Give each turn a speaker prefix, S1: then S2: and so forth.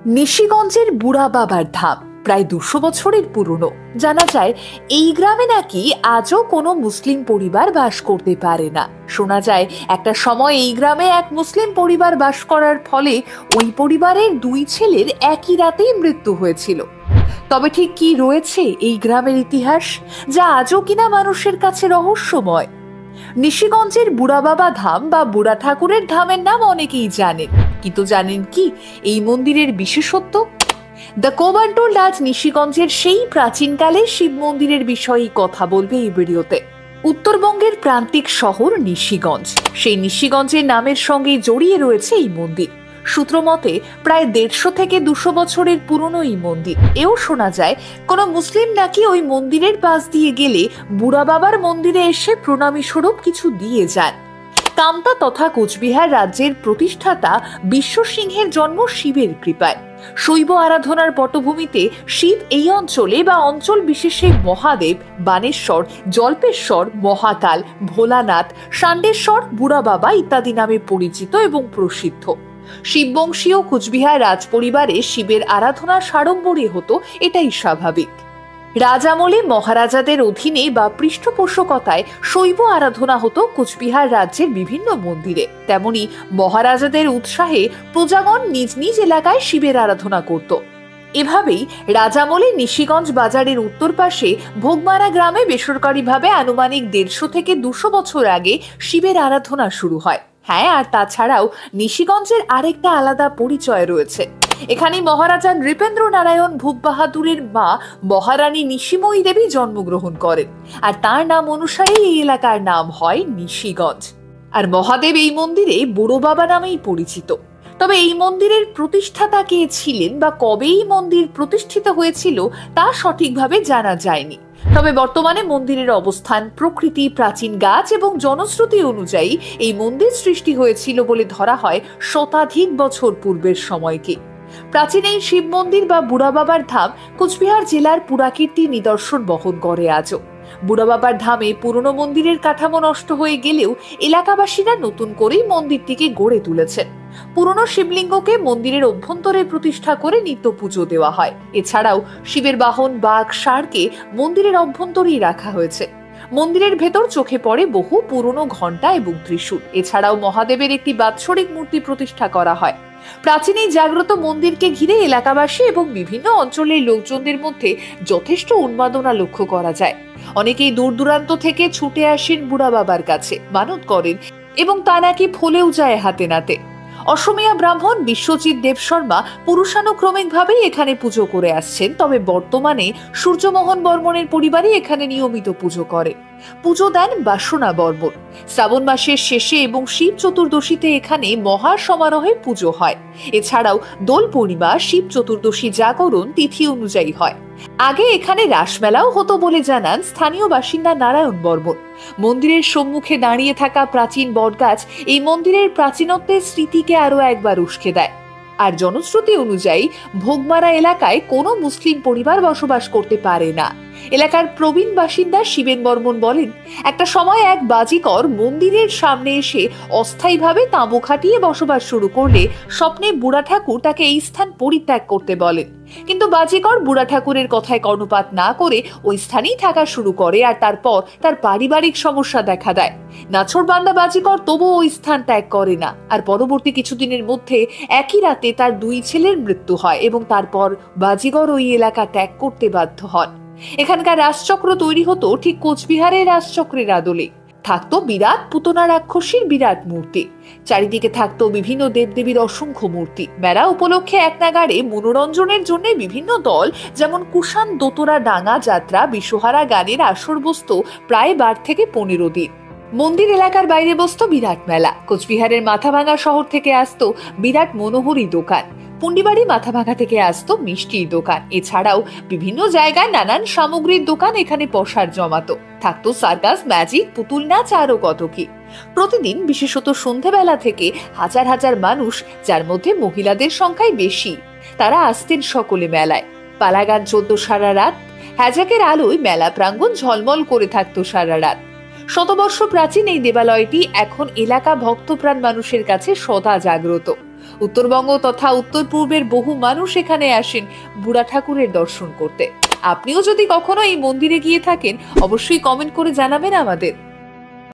S1: নিশিগঞ্জের বুড়া বাবার ধাম প্রায় 200 বছরের পুরনো। জানা যায় এই গ্রামে নাকি আজও কোনো মুসলিম পরিবার বাস করতে পারে না। শোনা যায় একটা সময় এই গ্রামে এক মুসলিম পরিবার বাস করার ফলে ওই পরিবারের 2 ছেলের একই রাতেই মৃত্যু হয়েছিল। তবে ঠিক কি রয়েছে এই গ্রামের ইতিহাস, যা আজও কিনা মানুষের কাছে রহস্যময়? নিশিগঞ্জের বুড়া বাবা ধাম বা বুড়া ঠাকুরের ধামের নাম অনেকেই জানেন, কিন্তু জানেন কি এই মন্দিরের বিশেষত্ব? দ্য কোবান্টোল আজ নিশিগঞ্জের সেই প্রাচীনকালের শিব মন্দিরের বিষয়ে কথা বলবে এই ভিডিওতে। উত্তরবঙ্গের প্রান্তিক শহর নিশিগঞ্জ, সেই নিশিগঞ্জের নামের সঙ্গে জড়িয়ে রয়েছে এই মন্দির। সূত্র মতে প্রায় 150 থেকে 200 বছরের পুরনো এই মন্দির। এও শোনা যায় কোনো মুসলিম নাকি ওই মন্দিরের পাশ দিয়ে গেলে বুড়া বাবার মন্দিরে এসে প্রণামী স্বরূপ কিছু দিয়ে যান। কামতা তথা কোচবিহার রাজ্যের প্রতিষ্ঠাতা বিশ্ব সিংহের জন্ম শিবের কৃপায়। শৈব আরাধনার পটভূমিতে শিব এই অঞ্চলে বা অঞ্চল বিশেষে মহাদেব, বানেশ্বর, জল্পেশ্বর, মহাকাল, ভোলানাথ, ষান্ডেশ্বর, বুড়া বাবা ইত্যাদি নামে পরিচিত এবং প্রসিদ্ধ। শিববংশীয় কোচবিহার রাজ পরিবারে শিবের আরাধনা সাড়ম্বরে হতো, এটাই স্বাভাবিক। রাজামলে মহারাজাদের অধীনে বা পৃষ্ঠপোষকতায় শৈব আরাধনা হতো কোচবিহার রাজ্যের বিভিন্ন মন্দিরে। তেমনি মহারাজাদের উৎসাহে প্রজাগণ নিজ নিজ এলাকায় শিবের আরাধনা করত। এভাবেই রাজামলে নিশিগঞ্জ বাজারের উত্তর পাশে ভোগমারা গ্রামে বেসরকারিভাবে আনুমানিক 150 থেকে 200 বছর আগে শিবের আরাধনা শুরু হয়। হ্যাঁ, আর তাছাড়াও নিশিগঞ্জের আরেকটা আলাদা পরিচয় রয়েছে। এখানে মহারাজা নৃপেন্দ্র নারায়ণ ভূপ বাহাদুরের মা মহারানী নিশিময়ী দেবী জন্মগ্রহণ করেন, আর তার নাম অনুসারে এই এলাকার নাম হয় নিশিগঞ্জ। আর মহাদেব এই মন্দিরে বুড়ো বাবা নামেই পরিচিত। তবে এই মন্দিরের প্রতিষ্ঠাতা কে ছিলেন বা কবে এই মন্দির প্রতিষ্ঠিত হয়েছিল তা সঠিকভাবে জানা যায়নি। তবে বর্তমানে মন্দিরের অবস্থান, প্রকৃতি, প্রাচীন গাছ এবং জনশ্রুতি অনুযায়ী এই মন্দির সৃষ্টি হয়েছিল বলে ধরা হয় শতাধিক বছর পূর্বের সময়কে। প্রাচীন এই শিব মন্দির বা বুড়া বাবার ধাম কোচবিহার জেলার পুরাকীর্তি নিদর্শন বহন করে আজও। বুড়া বাবার ধামে পুরনো মন্দিরের কাঠামো নষ্ট হয়ে গেলেও এলাকাবাসীরা নতুন করেই মন্দিরটিকে গড়ে তুলেছেন। পুরনো শিবলিঙ্গকে মন্দিরের অভ্যন্তরে প্রতিষ্ঠা করে নিত্য পুজো দেওয়া হয়। এছাড়াও শিবের বাহন বাঘ, ষাঁড়কে মন্দিরের অভ্যন্তরেই রাখা হয়েছে। মন্দিরের ভেতর চোখে পড়ে বহু পুরনো ঘণ্টা এবং ত্রিশূল। এছাড়াও মহাদেবের একটি বাৎসরিক মূর্তি প্রতিষ্ঠা করা হয়। প্রাচীন এই জাগ্রত মন্দিরকে ঘিরে এলাকাবাসী এবং বিভিন্ন অঞ্চলের লোকজনদের মধ্যে যথেষ্ট উন্মাদনা লক্ষ্য করা যায়। অনেকেই দূর দূরান্ত থেকে ছুটে আসেন বুড়া বাবার কাছে, মানত করেন এবং তা নাকি ফলেও যায় হাতে নাতে। অসমীয়া ব্রাহ্মণ বিশ্বজিৎ দেব শর্মা পুরুষানুক্রমিকভাবেই এখানে পুজো করে আসছেন। তবে বর্তমানে সূর্যমোহন বর্মনের পরিবারই এখানে নিয়মিত পুজো করে। পুজো দেন বাসনা বর্মন। শ্রাবণ মাসের শেষে এবং শিব চতুর্দশীতে এখানে মহা সমারোহে পুজো হয়। এছাড়াও দোল পূর্ণিমা, শিব চতুর্দশী জাগরণ তিথি অনুযায়ী হয়। আগে এখানে রাসমেলাও হতো বলে জানান স্থানীয় বাসিন্দা নারায়ণ বর্মন। মন্দিরের সম্মুখে দাঁড়িয়ে থাকা প্রাচীন বটগাছ এই মন্দিরের প্রাচীনত্বের স্মৃতিকে আরো একবার উস্কে দেয়। আর জনশ্রুতি অনুযায়ী ভোগমারা এলাকায় কোনো মুসলিম পরিবার বসবাস করতে পারে না। এলাকার প্রবীণ বাসিন্দা শিবেন বর্মন বলেন, একটা সময় এক বাজিকর মন্দিরের সামনে এসে অস্থায়ীভাবে তাঁবু খাটিয়ে বসবাস শুরু করলে স্বপ্নে বুড়া ঠাকুর তাকে এই স্থান পরিত্যাগ করতে বলেন। কিন্তু বাজিকর বুড়া ঠাকুরের কথায় কর্ণপাত না করে ওই স্থানেই থাকা শুরু করে, আর তারপর তার পারিবারিক সমস্যা দেখা দেয়। নাছোড়বান্দা বাজিকর তবুও ওই স্থান ত্যাগ করে না। আর পরবর্তী কিছুদিনের মধ্যে একই রাতে তার 2 ছেলের মৃত্যু হয় এবং তারপর বাজিকর ওই এলাকা ত্যাগ করতে বাধ্য হন। এখানকার রাজচক্র তৈরি হতো ঠিক কোচবিহারের রাজচক্রের আদলে। থাকতো বিরাট পুতনা রাক্ষসীর বিরাট মূর্তি, চারিদিকে থাকতো বিভিন্ন দেবদেবীর অসংখ্য মূর্তি। মেলা উপলক্ষে এক নাগাড়ে মনোরঞ্জনের জন্য বিভিন্ন দল যেমন কুষাণ দোতরা ডাঙ্গা যাত্রা, বিশ্বহারা গানের আসর বসত প্রায় 12 থেকে 15 দিন। মন্দির এলাকার বাইরে বসত বিরাট মেলা। কোচবিহারের মাথাভাঙা শহর থেকে আসতো বিরাট মনোহরী দোকান। পুন্ডিবাড়ি মাথাভাঙা থেকে আসতো মিষ্টির দোকান। এছাড়াও বিভিন্ন জায়গায় নানান সামগ্রীর দোকান এখানে পসার জমাতো। থাকতো সার্কাস, ম্যাজিক, পুতুল নাচ, আরো কত কি। প্রতিদিন বিশেষত সন্ধ্যাবেলা থেকে হাজার হাজার মানুষ, যার মধ্যে মহিলাদের সংখ্যাই বেশি, তারা আসতেন সকলে মেলায়। পালাগান চলত সারা রাত। হ্যাজাকের আলোয় মেলা প্রাঙ্গণ ঝলমল করে থাকতো সারা রাত। শতবর্ষ প্রাচীন এই দেবালয়টি এখন এলাকা ভক্তপ্রাণ মানুষের কাছে সদা জাগ্রত। উত্তরবঙ্গ তথা উত্তর পূর্বের বহু মানুষ এখানে আসেন বুড়া ঠাকুরের দর্শন করতে। আপনিও যদি কখনো এই মন্দিরে গিয়ে থাকেন অবশ্যই কমেন্ট করে জানাবেন আমাদের।